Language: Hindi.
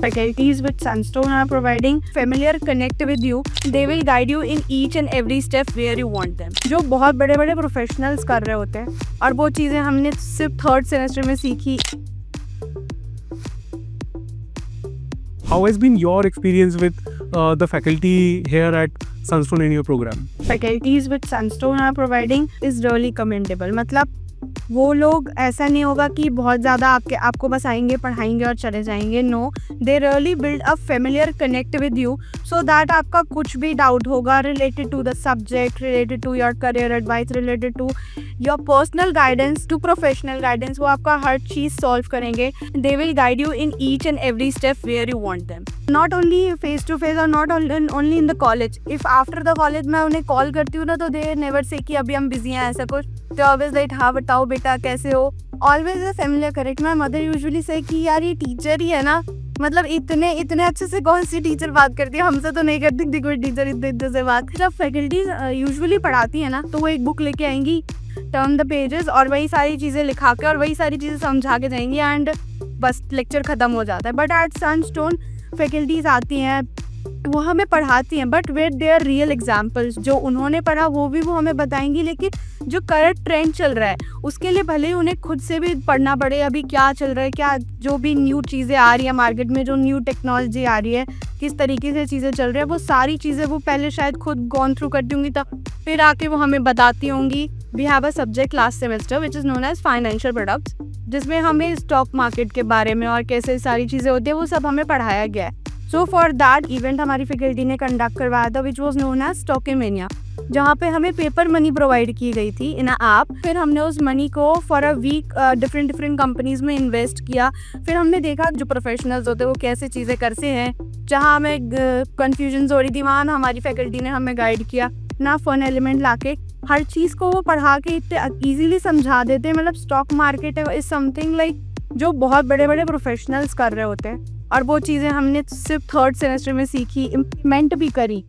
Faculties with Sunstone are providing familiar connect with you. They will guide you in each and every step where you want them. जो बहुत बड़े बड़े प्रोफेशनल्स कर रहे होते हैं और वो चीज़ें हमने सिर्फ थर्ड सेमेस्टर में सीखी. How has been your experience with the faculty here at Sunstone in your program? Faculties with Sunstone are providing is really commendable. मतलब वो लोग ऐसा नहीं होगा कि बहुत ज़्यादा आपको बस आएंगे पढ़ाएंगे और चले जाएंगे. No, they really build a familiar connect with you so that आपका कुछ भी डाउट होगा related to the subject, related to your career advice, related to your personal guidance to professional guidance, वो आपका हर चीज़ सॉल्व करेंगे. They will guide you in each and every step where you want them. Not only face to face और not only in the college. If after the college मैं उन्हें कॉल करती हूँ ना तो दे नेवर से कि अभी हम बिजी हैं ऐसा कुछ. तो ऑलवेज लाइक हाँ बताओ बेटा कैसे हो. Always a familiar correct. My mother usually से कि यार ये टीचर ही है ना, मतलब इतने अच्छे से कौन सी टीचर बात करती है, हमसे तो नहीं करती कोई टीचर इतने से बात. जब फैकल्टीज यूजुअली पढ़ाती है ना तो वो एक बुक लेके आएंगी, टर्न द पेजेस और वही सारी चीज़ें लिखा के और वही सारी चीज़ें समझा के जाएंगी एंड बस लेक्चर ख़त्म हो जाता है. बट एट सनस्टोन फैकल्टीज आती हैं, वो हमें पढ़ाती हैं but with their real examples. जो उन्होंने पढ़ा वो हमें बताएंगी, लेकिन जो करंट ट्रेंड चल रहा है उसके लिए भले ही उन्हें खुद से भी पढ़ना पड़े. अभी क्या चल रहा है, क्या जो भी न्यू चीज़ें आ रही है मार्केट में, जो न्यू टेक्नोलॉजी आ रही है, किस तरीके से चीज़ें चल रही है, वो सारी चीज़ें वो पहले शायद खुद गॉन थ्रू करती होंगी तब फिर आके वो हमें बताती होंगी. We have a subject last semester which is known as financial products, जिसमें हमें स्टॉक मार्केट के बारे में और कैसे सारी चीज़ें होती है वो सब हमें पढ़ाया गया है. सो फॉर दैट इवेंट हमारी फैकल्टी ने कंडक्ट करवाया था विच वॉज नोन एज स्टॉकेमेनिया, जहाँ पे हमें पेपर मनी प्रोवाइड की गई थी इन ऐप. फिर हमने उस मनी को for a week different companies में इन्वेस्ट किया. फिर हमने देखा जो प्रोफेशनल्स होते हैं वो कैसे चीज़ें करते हैं. जहाँ हमें कन्फ्यूजन हो रही थी वहाँ हमारी फैकल्टी ने हमें गाइड किया ना. फन एलिमेंट लाके हर चीज़ को वो पढ़ा के इतने ईजीली समझा देते हैं. मतलब stock market is something like जो बहुत बड़े बड़े प्रोफेशनल्स कर रहे होते हैं और वो चीज़ें हमने सिर्फ थर्ड सेमेस्टर में सीखी, इम्प्लीमेंट भी करी.